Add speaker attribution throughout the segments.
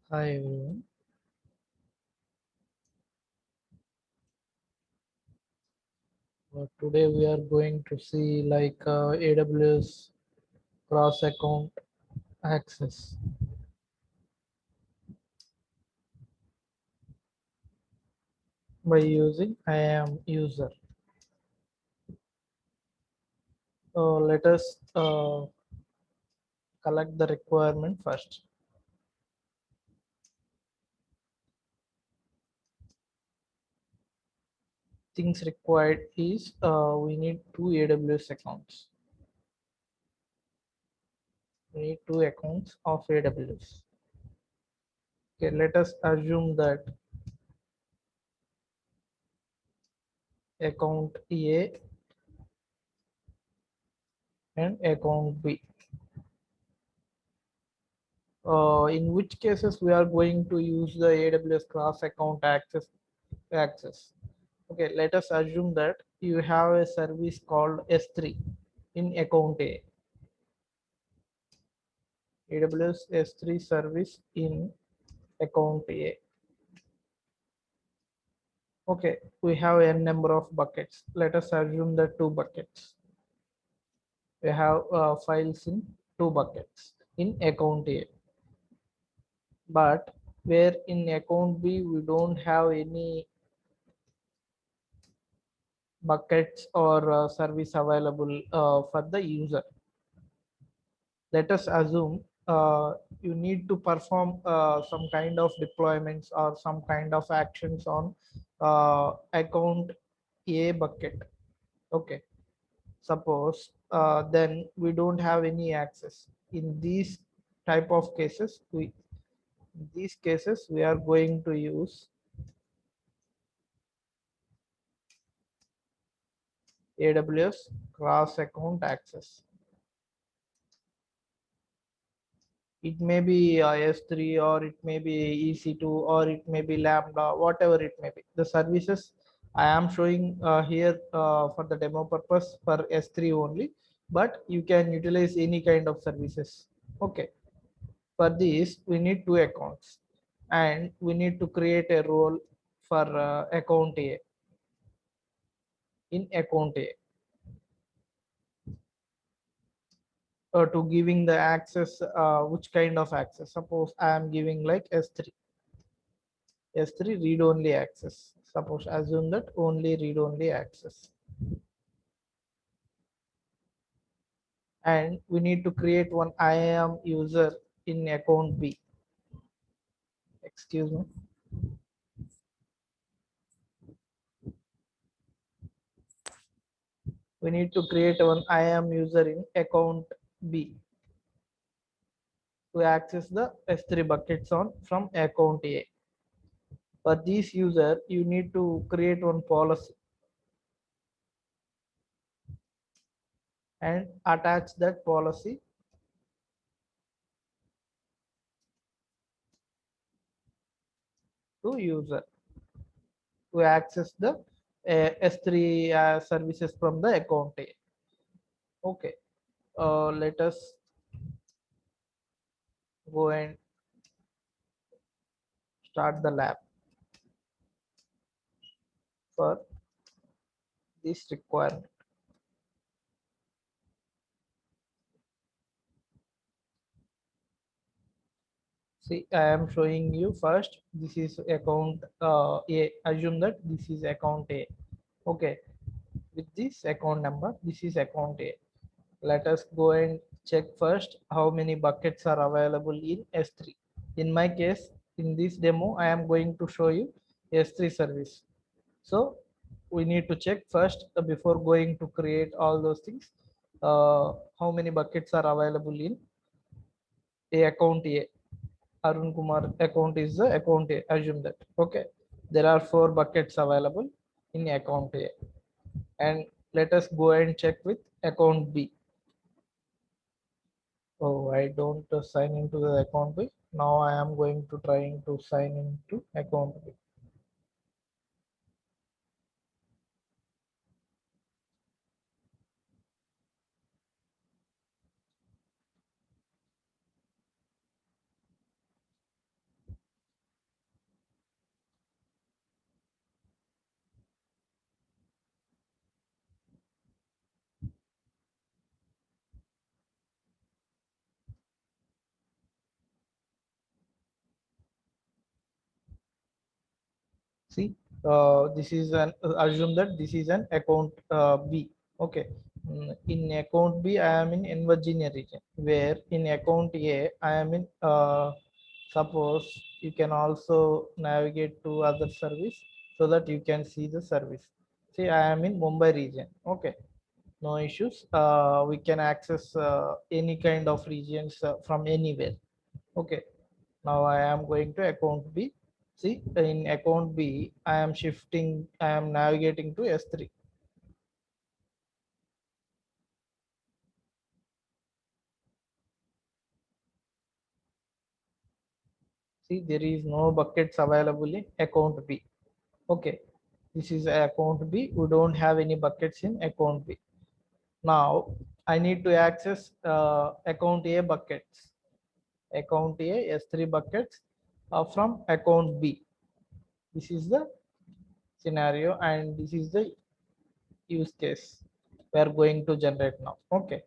Speaker 1: Hi everyone. Today we are going to see AWS cross account access by using IAM user. Let us collect the requirement first. Things required is we need two AWS accounts. We need two accounts of AWS. Okay, let us assume that account A and account B. In which cases we are going to use the AWS cross account access. Okay, let us assume that you have a service called S3 in account A. AWS S3 service in account A. Okay, we have n number of buckets. Let us assume that two buckets. We have files in two buckets in account A. But where in account B we don't have any buckets or service available for the user. Let us assume you need to perform some kind of deployments or some kind of actions on account A bucket. Okay, suppose then we don't have any access in these type of cases. In these cases we are going to use AWS cross account access. It may be S3 or it may be EC2 or it may be Lambda, whatever it may be. The services I am showing here for the demo purpose for S3 only, but you can utilize any kind of services. Okay, for this we need two accounts and we need to create a role for account A in account A to giving the access, which kind of access. Suppose I am giving like S3 S3 read-only access. Suppose assume that only read-only access. And we need to create one IAM user in account B. Excuse me. We need to create one IAM user in account B to access the S3 buckets on from account A. For this user, you need to create one policy and attach that policy to user to access the S3 services from the account A. Okay, let us go and start the lab for this requirement. See, I am showing you first. This is account A. Assume that this is account A. Okay, with this account number, this is account A. Let us go and check first how many buckets are available in S3. In my case, in this demo, I am going to show you S3 service. So we need to check first before going to create all those things. How many buckets are available in a account A. Arun Kumar account is the account A. Assume that. Okay. There are four buckets available in account A. And let us go and check with account B. Oh, I don't sign into the account B. Now I am going to trying to sign into account B. See, this is an assume that this is an account B. Okay. In account B, I am in Virginia region. Where in account A, I am in. Suppose you can also navigate to other service so that you can see the service. See, I am in Mumbai region. Okay, no issues. We can access any kind of regions from anywhere. Okay, now I am going to account B. See, in account B, I am shifting, I am navigating to S3. See, there is no buckets available in account B. Okay, this is account B. We don't have any buckets in account B. Now I need to access account A buckets. Account A S3 buckets from account B. This is the scenario and this is the use case we are going to generate now. Okay.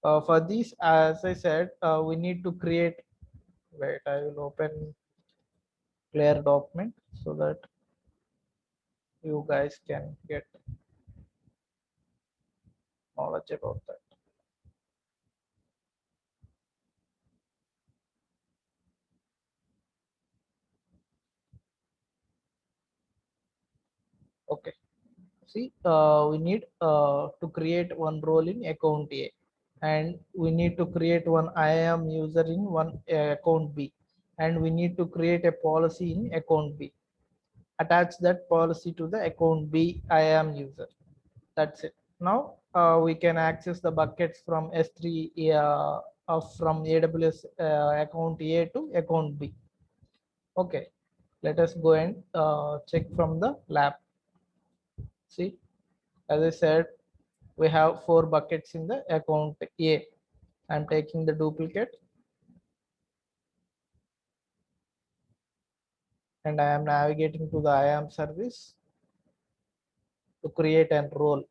Speaker 1: For this, as I said, we need to create. Wait, I will open clear document so that you guys can get knowledge about that. Okay. See, we need to create one role in account A, and we need to create one IAM user in one account B, and we need to create a policy in account B. Attach that policy to the account B IAM user. That's it. Now we can access the buckets from S3 from AWS account A to account B. Okay, let us go and check from the lab. See, as I said, we have 4 buckets in the account A. I'm taking the duplicate and I am navigating to the IAM service to create a role.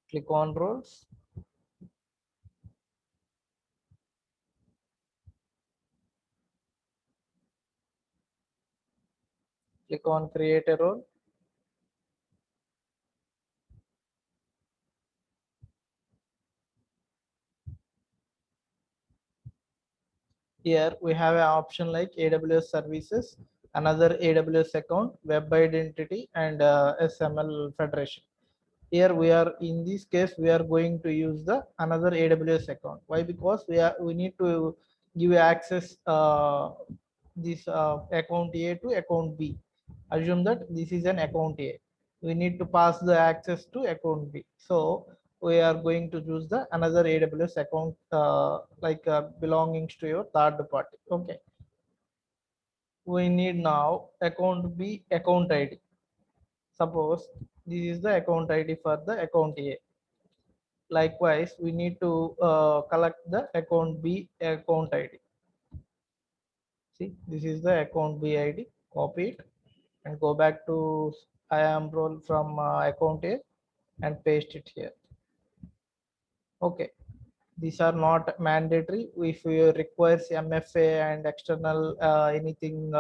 Speaker 1: Click on roles. Click on create a role. Here we have an option like AWS services, another AWS account, web identity, and SML federation. Here we are in this case we are going to use the another AWS account. Why? Because we need to give access this account A to account B. Assume that this is an account A. We need to pass the access to account B. So we are going to use the another AWS account like belongings to your third party. Okay. We need now account B account ID. Suppose this is the account ID for the account A. Likewise, we need to collect the account B account ID. See, this is the account B ID. Copy it and go back to IAM role from account A and paste it here. Okay, these are not mandatory. If you requires MFA and external anything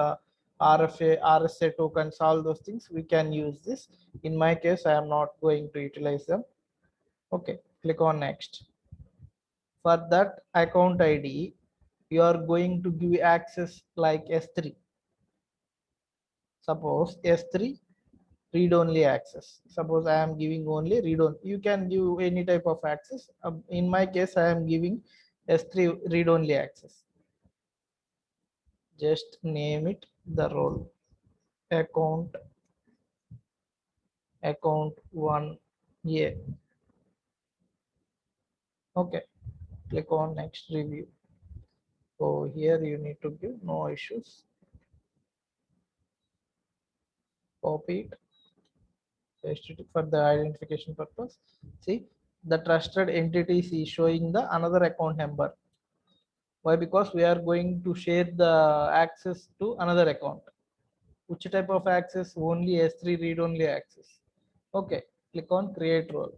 Speaker 1: RFA, RSA tokens, all those things, we can use this. In my case, I am not going to utilize them. Okay, click on next. For that account ID, you are going to give access like S3. Suppose S3 read only access. Suppose I am giving only read only. You can give any type of access. In my case, I am giving S3 read only access. Just name it the role account 1A. Okay, click on next review. So here you need to give no issues. Copy it, paste it for the identification purpose. See, the trusted entities is showing the another account number. Why? Because we are going to share the access to another account. Which type of access? Only S3 read only access. Okay, click on create role.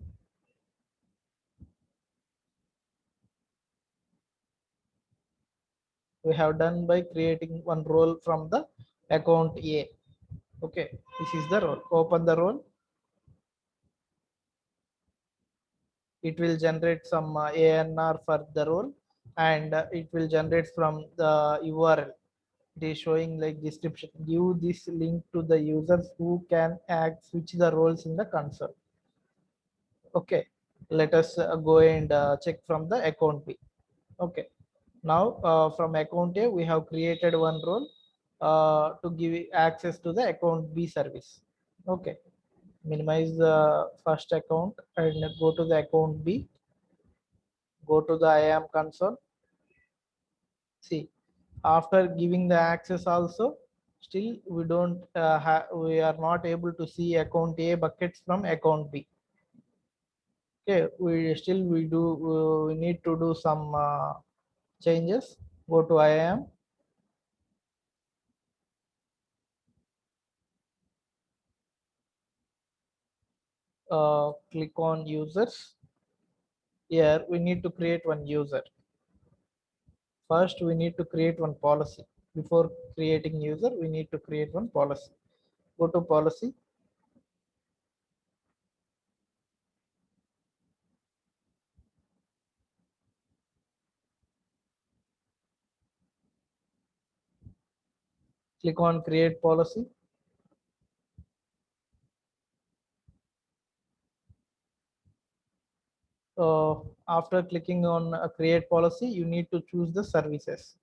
Speaker 1: we have done by creating one role from the account A. Okay, this is the role. Open the role. It will generate some ANR for the role, and it will generate from the URL. It is showing like description. Give this link to the users who can switch the roles in the console. Okay, let us go and check from the account B. Okay, now from account A we have created one role to give access to the account B service. Okay, minimize the first account and go to the account B. Go to the IAM console. See, after giving the access also, still we don't we are not able to see account A buckets from account B. Okay, we need to do some changes. Go to IAM. Click on users. Here we need to create one user. First, we need to create one policy. Before creating user, we need to create one policy. Go to policy. Click on create policy. After clicking on create policy, you need to choose the services.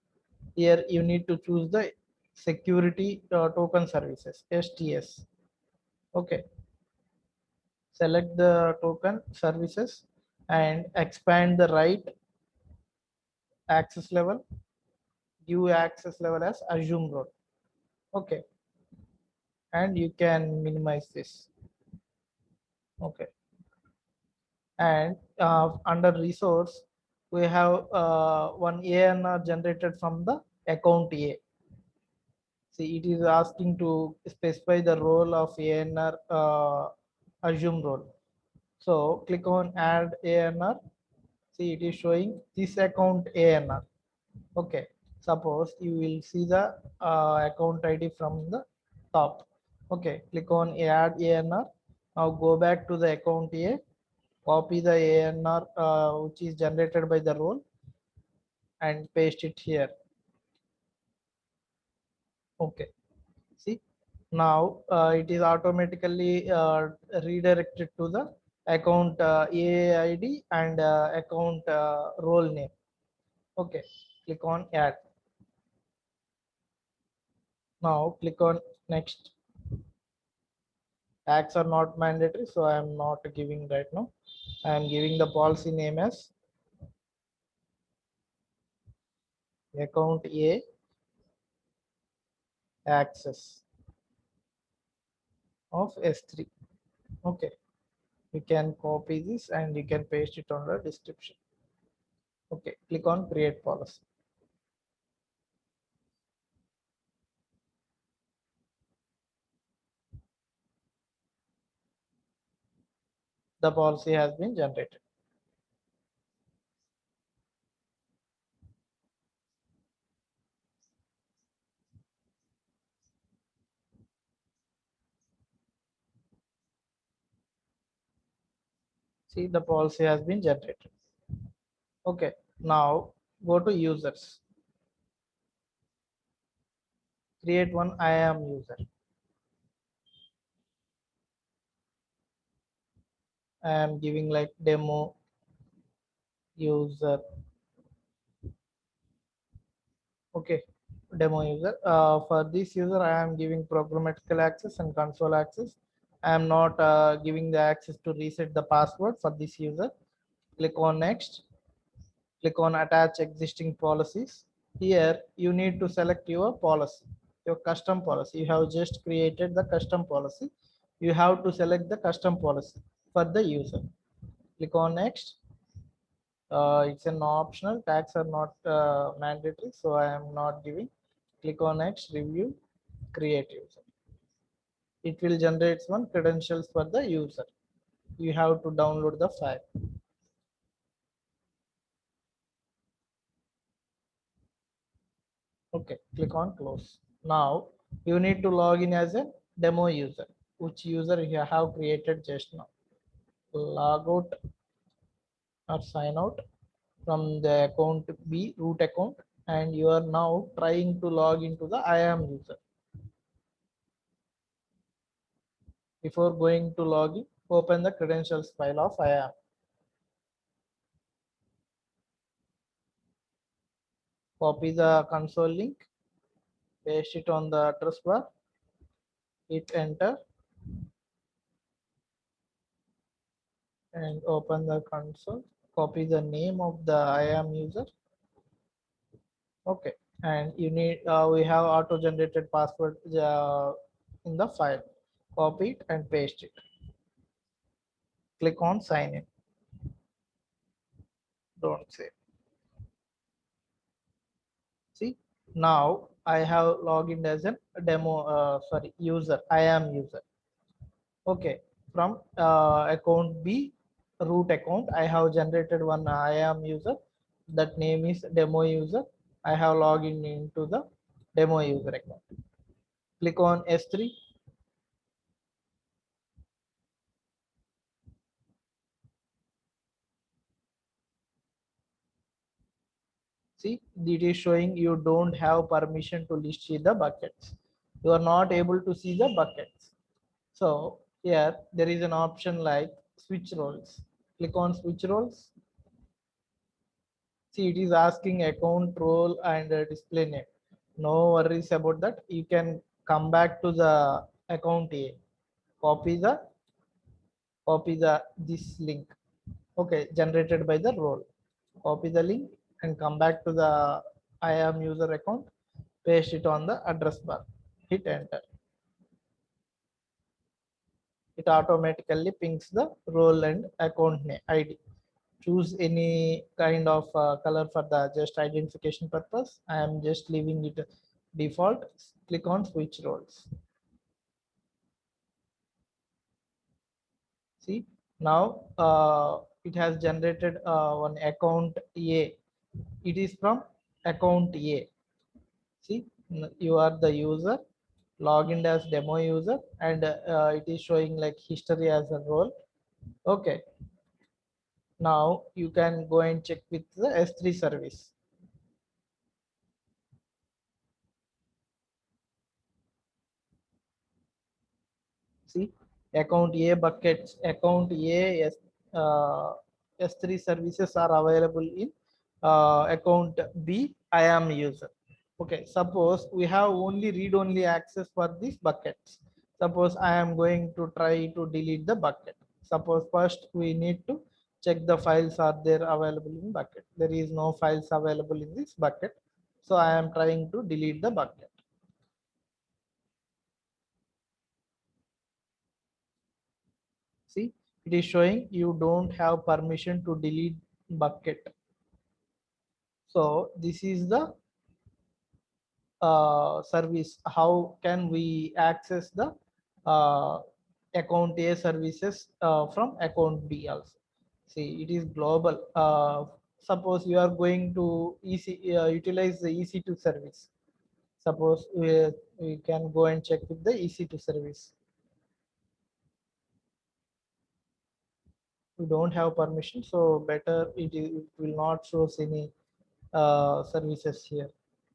Speaker 1: Here you need to choose the security token services, STS. Okay, select the token services and expand the right access level. Give access level as assume role. Okay, and you can minimize this. Okay, and under resource we have one ANR generated from the account A. See, it is asking to specify the role of ANR assume role. So click on add ANR. See, it is showing this account ANR. Okay, suppose you will see the account ID from the top. Okay, click on add ANR. Now go back to the account A, copy the ANR which is generated by the role and paste it here. Okay, see, now it is automatically redirected to the account AID and account role name. Okay, click on add. Now click on next. Tags are not mandatory, so I am not giving right now. I am giving the policy name as account A access of S3. Okay, you can copy this and you can paste it on the description. Okay, click on create policy. The policy has been generated. See, the policy has been generated. Okay, now go to users. Create one IAM user. I am giving like demo user. Okay, demo user. For this user, I am giving programmatical access and console access. I am not giving the access to reset the password for this user. Click on next. Click on attach existing policies. Here you need to select your policy, your custom policy. You have just created the custom policy. You have to select the custom policy for the user. Click on next. It's an optional. Tags are not mandatory, so I am not giving. Click on next. Review. Create user. It will generate one credentials for the user. You have to download the file. Okay, click on close. Now you need to log in as a demo user, which user you have created just now. Log out or sign out from the account B root account, and you are now trying to log into the IAM user. Before going to login, open the credentials file of IAM. Copy the console link, paste it on the address bar, hit enter, and open the console. Copy the name of the IAM user. Okay, and you need we have auto generated password in the file. Copy it and paste it. Click on sign in. Don't save. See, now I have logged in as a demo, sorry, user. I am user. Okay, from account B, root account, I have generated one I am user. That name is demo user. I have logged in into the demo user account. Click on S3. See, it is showing you don't have permission to list the buckets. You are not able to see the buckets. So here there is an option like switch roles. Click on switch roles. See, it is asking account role and display name. No worries about that. You can come back to the account A. Copy the this link. Okay, generated by the role. Copy the link and come back to the IAM user account. Paste it on the address bar. Hit enter. It automatically pings the role and account name ID. Choose any kind of color for the just identification purpose. I am just leaving it default. Click on switch roles. See, now it has generated one account A. It is from account A. See, you are the user, logged as demo user, and it is showing like history as a role. Okay, now you can go and check with the S3 service. See, account A buckets, account A S3 services are available in account B I am user. Okay, suppose we have only read only access for these buckets. Suppose I am going to try to delete the bucket. Suppose first we need to check the files are there available in bucket. There is no files available in this bucket. So I am trying to delete the bucket. See, it is showing you don't have permission to delete bucket. So this is the service. How can we access the uh, account A services from account B also? See, it is global. Suppose you are going to utilize the EC2 service. Suppose we can go and check with the EC2 service. We don't have permission, so better it will not show any services here.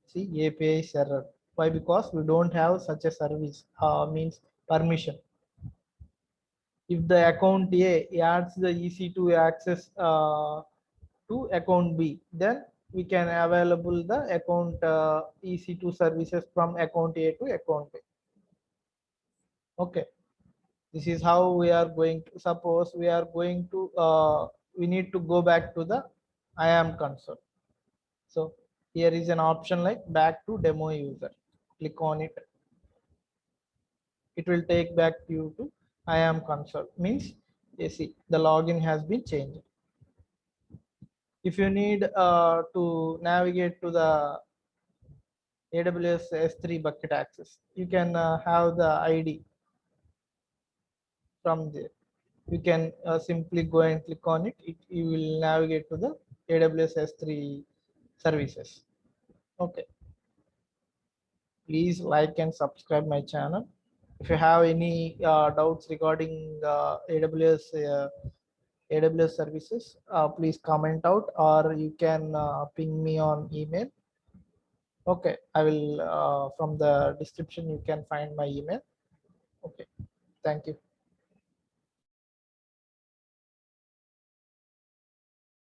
Speaker 1: See, API error. Why? Because we don't have such a service, means permission. If the account A adds the EC2 access to account B, then we can available the account EC2 services from account A to account B. Okay, this is how we are going to, suppose we are going to we need to go back to the IAM console. So here is an option like back to demo user. Click on it. It will take back you to IAM console. Means you see the login has been changed. If you need to navigate to the AWS S3 bucket access, you can have the ID from there. You can simply go and click on it. You will navigate to the AWS S3 services. Okay. Please like and subscribe my channel. If you have any doubts regarding AWS services, please comment out, or you can ping me on email. Okay, I will from the description you can find my email. Okay, thank you.